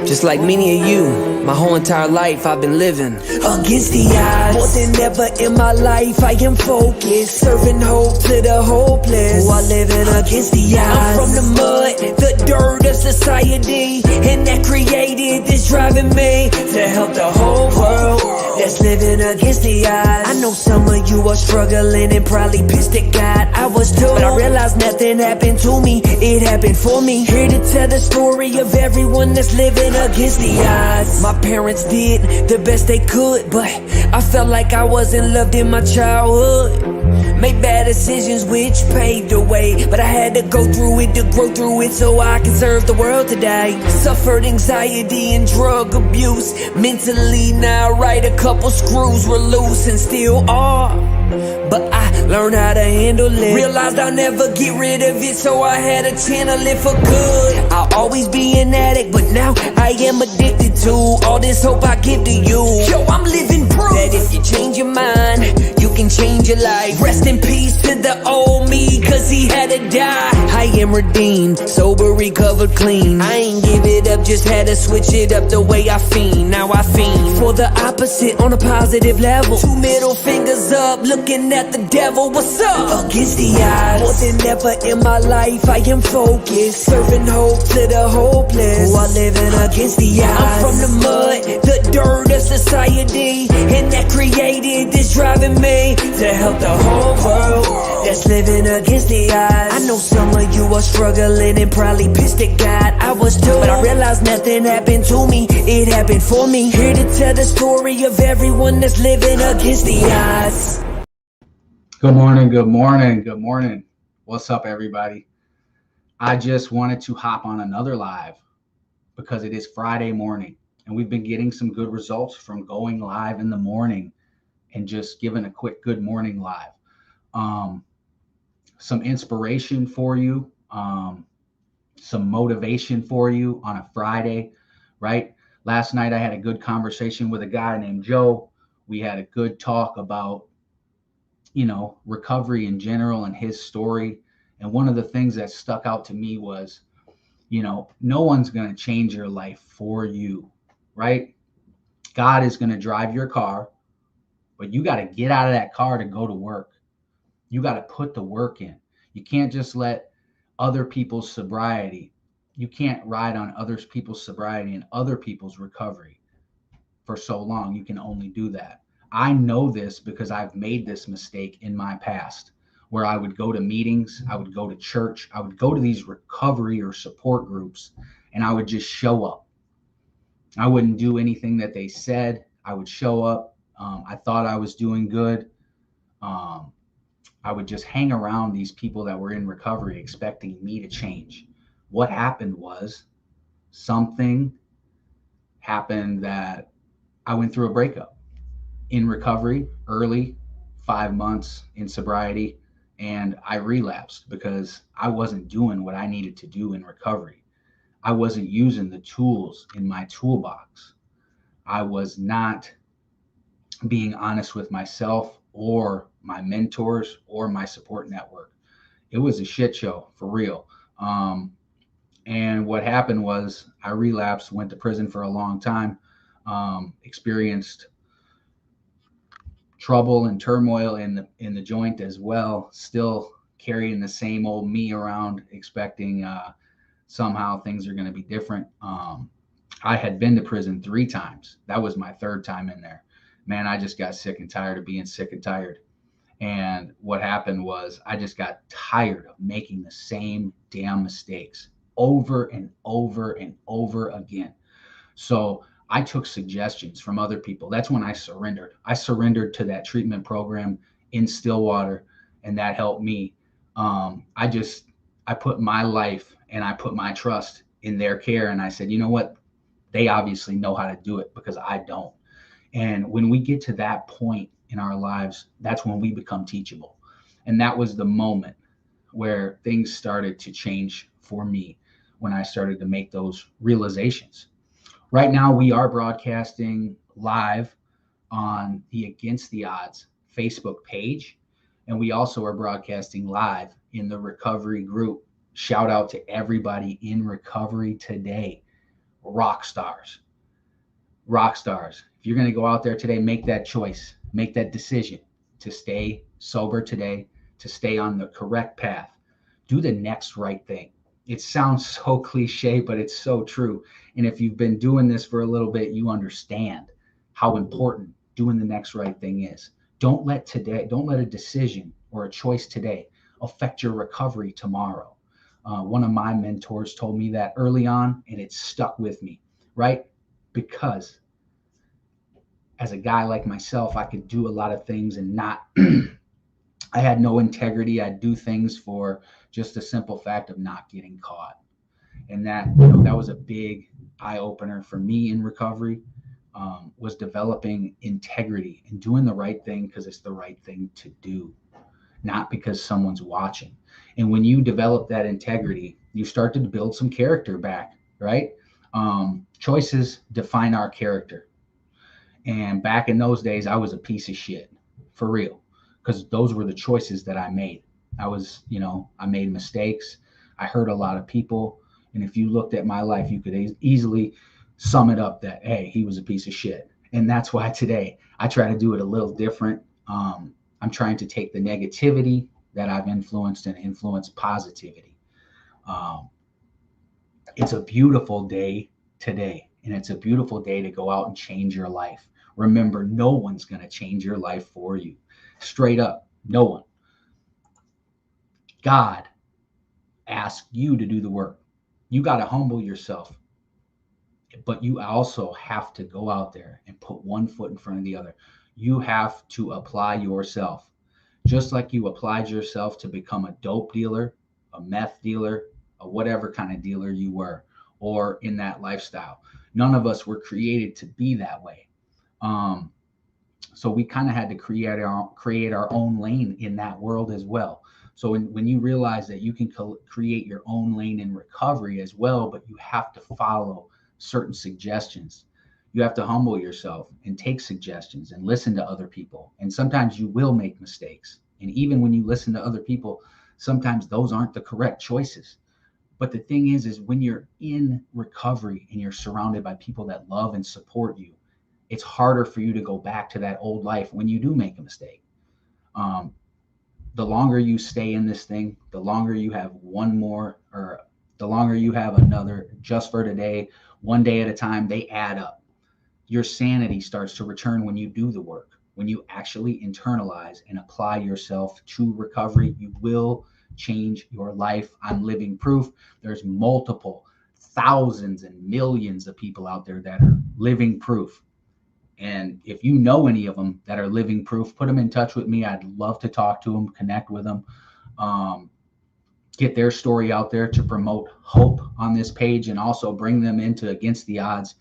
Just like many of you, my whole entire life I've been living against the odds. More than ever in my life I am focused, serving hope to the hopeless while living against the odds. I'm from the mud, the dirt of society, and that created this driving me to help the whole world that's living against the odds. I know some of you are struggling and probably pissed at God. I was too, but I realized nothing happened to me, it happened for me. Here to tell the story of everyone that's living against the odds. My parents did the best they could, but I felt like I wasn't loved in my childhood. Made bad decisions which paved the way, but I had to go through it to grow through it so I can serve the world today. Suffered anxiety and drug abuse, mentally not right, a couple screws were loose and still are, but I learned how to handle it. Realized I'll never get rid of it, so I had to channel it for good. I'll always be an addict, but now I am addicted to all this hope I give to you. Yo, I'm living proof that if you change your mind, you can change your life. Rest in peace to the old me, cause he had to die. I am redeemed, sober, recovered, clean. I ain't give it up, just had to switch it up the way I fiend. Now I fiend for the opposite on a positive level. Two middle fingers up, looking at the devil. What's up? Against the odds. More than ever in my life I am focused, serving hope to the hopeless while living against the odds. I'm from the mud, the dirt of society, and that created this driving me to help the whole world that's living against the odds. I know some of you are struggling and probably pissed at God. I was too, but I realized nothing happened to me, it happened for me. Here to tell the story of everyone that's living against the odds. Good morning, good morning, good morning. What's up, everybody? I just wanted to hop on another live because it is Friday morning, and we've been getting some good results from going live in the morning and just giving a quick good morning live. Some inspiration for you, some motivation for you on a Friday, right? Last night I had a good conversation with a guy named Joe. We had a good talk about, recovery in general and his story. And one of the things that stuck out to me was, no one's going to change your life for you, right? God is going to drive your car, but you got to get out of that car to go to work. You got to put the work in. You can't just let other people's sobriety. You can't ride on other people's sobriety and other people's recovery for so long. You can only do that. I know this because I've made this mistake in my past, where I would go to meetings, I would go to church, I would go to these recovery or support groups, and I would just show up. I wouldn't do anything that they said. I would show up. I thought I was doing good. I would just hang around these people that were in recovery expecting me to change. What happened was something happened that I went through a breakup in recovery early, 5 months in sobriety, and I relapsed because I wasn't doing what I needed to do in recovery. I wasn't using the tools in my toolbox. I was not being honest with myself or my mentors or my support network. It was a shit show for real. And what happened was I relapsed, went to prison for a long time, experienced trouble and turmoil in the joint as well, still carrying the same old me around, expecting somehow things are going to be different. I had been to prison 3 times. That was my 3rd time in there. Man, I just got sick and tired of being sick and tired. And what happened was I just got tired of making the same damn mistakes over and over and over again. So I took suggestions from other people. That's when I surrendered. I surrendered to that treatment program in Stillwater, and that helped me. I put my life and I put my trust in their care. And I said, you know what? They obviously know how to do it because I don't. And when we get to that point in our lives, that's when we become teachable. And that was the moment where things started to change for me, when I started to make those realizations. Right now, we are broadcasting live on the Against the Odds Facebook page. And we also are broadcasting live in the recovery group. Shout out to everybody in recovery today. rock stars. Rock stars. If you're going to go out there today, make that choice, make that decision to stay sober today, to stay on the correct path. Do the next right thing. It sounds so cliche, but it's so true. And if you've been doing this for a little bit, you understand how important doing the next right thing is. Don't let a decision or a choice today affect your recovery tomorrow. One of my mentors told me that early on, and it stuck with me, right? Because as a guy like myself, I could do a lot of things and not, I had no integrity. I'd do things for just the simple fact of not getting caught. And that was a big eye opener for me in recovery, was developing integrity and doing the right thing because it's the right thing to do, not because someone's watching. And when you develop that integrity, you start to build some character back, right? Choices define our character. And back in those days, I was a piece of shit, for real, because those were the choices that I made. I made mistakes. I hurt a lot of people. And if you looked at my life, you could easily sum it up that, hey, he was a piece of shit. And that's why today I try to do it a little different. I'm trying to take the negativity that I've influenced and influence positivity. It's a beautiful day today, and it's a beautiful day to go out and change your life. Remember, no one's going to change your life for you. Straight up, no one. God asked you to do the work. You got to humble yourself. But you also have to go out there and put one foot in front of the other. You have to apply yourself. Just like you applied yourself to become a dope dealer, a meth dealer, a whatever kind of dealer you were, or in that lifestyle. None of us were created to be that way. So we kind of had to create our own lane in that world as well. So when you realize that you can create your own lane in recovery as well, but you have to follow certain suggestions. You have to humble yourself and take suggestions and listen to other people. And sometimes you will make mistakes. And even when you listen to other people, sometimes those aren't the correct choices. But the thing is when you're in recovery and you're surrounded by people that love and support you, it's harder for you to go back to that old life when you do make a mistake. The longer you stay in this thing, the longer you have one more, or the longer you have another, just for today, one day at a time, they add up. Your sanity starts to return when you do the work. When you actually internalize and apply yourself to recovery, you will change your life. I'm living proof. There's multiple thousands and millions of people out there that are living proof. And if you know any of them that are living proof, put them in touch with me. I'd love to talk to them, connect with them, get their story out there to promote hope on this page, and also bring them into Against the Odds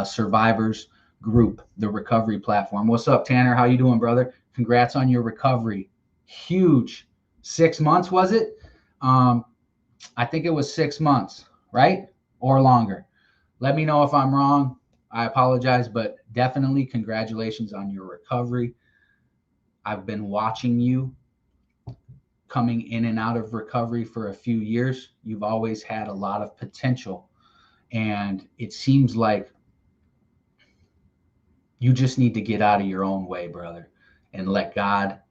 survivors group, the recovery platform. What's up, Tanner? How you doing, brother? Congrats on your recovery. Huge. 6 months, was it? I think it was 6 months, right? Or longer. Let me know if I'm wrong. I apologize, but definitely congratulations on your recovery. I've been watching you coming in and out of recovery for a few years. You've always had a lot of potential, and it seems like you just need to get out of your own way, brother, and let God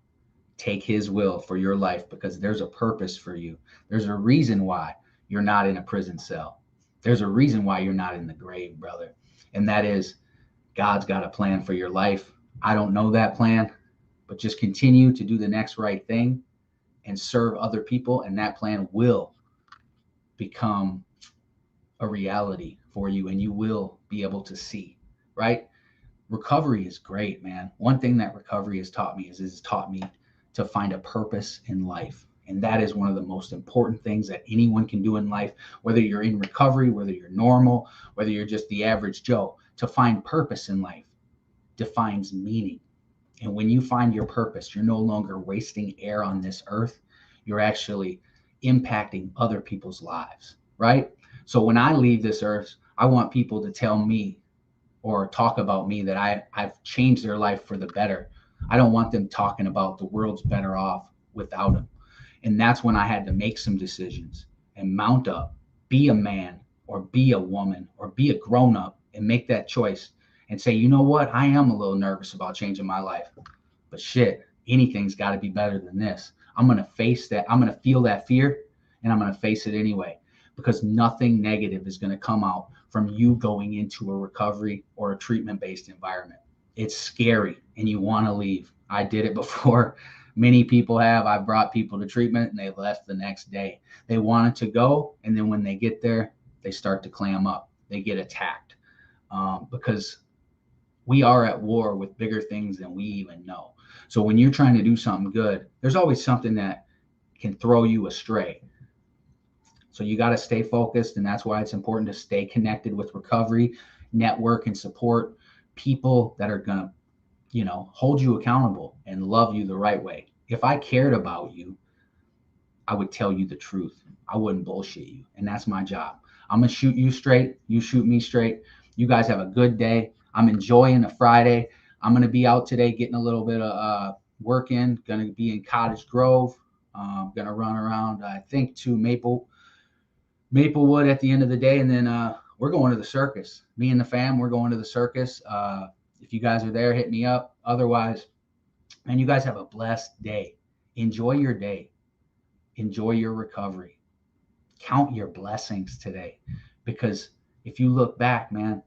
take his will for your life, because there's a purpose for you. There's a reason why you're not in a prison cell. There's a reason why you're not in the grave, brother. And that is, God's got a plan for your life. I don't know that plan, but just continue to do the next right thing and serve other people, and that plan will become a reality for you, and you will be able to see, right? Recovery is great, man. One thing that recovery has taught me is it's taught me to find a purpose in life. And that is one of the most important things that anyone can do in life, whether you're in recovery, whether you're normal, whether you're just the average Joe. To find purpose in life defines meaning. And when you find your purpose, you're no longer wasting air on this earth. You're actually impacting other people's lives, right? So when I leave this earth, I want people to tell me or talk about me that I've changed their life for the better. I don't want them talking about the world's better off without them. And that's when I had to make some decisions and mount up, be a man, or be a woman or be a grown up and make that choice and say, you know what, I am a little nervous about changing my life, but shit, anything's got to be better than this. I'm going to face that. I'm going to feel that fear, and I'm going to face it anyway, because nothing negative is going to come out from you going into a recovery or a treatment-based environment. It's scary and you want to leave. I did it before. Many people have. I've brought people to treatment and they left the next day. They wanted to go, and then when they get there, they start to clam up. They get attacked because we are at war with bigger things than we even know. So when you're trying to do something good, there's always something that can throw you astray. So you got to stay focused, and that's why it's important to stay connected with recovery, network, and support people that are going to, hold you accountable and love you the right way. If I cared about you, I would tell you the truth. I wouldn't bullshit you. And that's my job. I'm going to shoot you straight. You shoot me straight. You guys have a good day. I'm enjoying a Friday. I'm going to be out today getting a little bit of work in. Going to be in Cottage Grove. Going to run around, I think, to Maplewood at the end of the day. And then we're going to the circus. Me and the fam, we're going to the circus. If you guys are there, hit me up. Otherwise, man, you guys have a blessed day. Enjoy your day. Enjoy your recovery. Count your blessings today, because if you look back, man,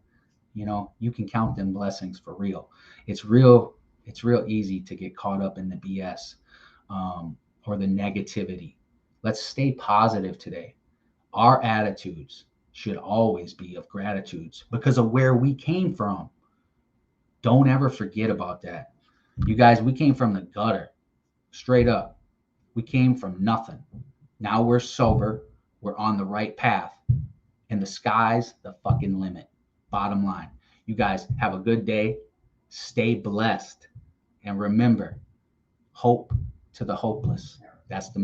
you can count them blessings for real. It's real easy to get caught up in the BS or the negativity. Let's stay positive today. Our attitudes should always be of gratitudes because of where we came from. Don't ever forget about that. You guys, we came from the gutter, straight up. We came from nothing. Now we're sober. We're on the right path. And the sky's the fucking limit. Bottom line. You guys have a good day. Stay blessed. And remember, hope to the hopeless. That's the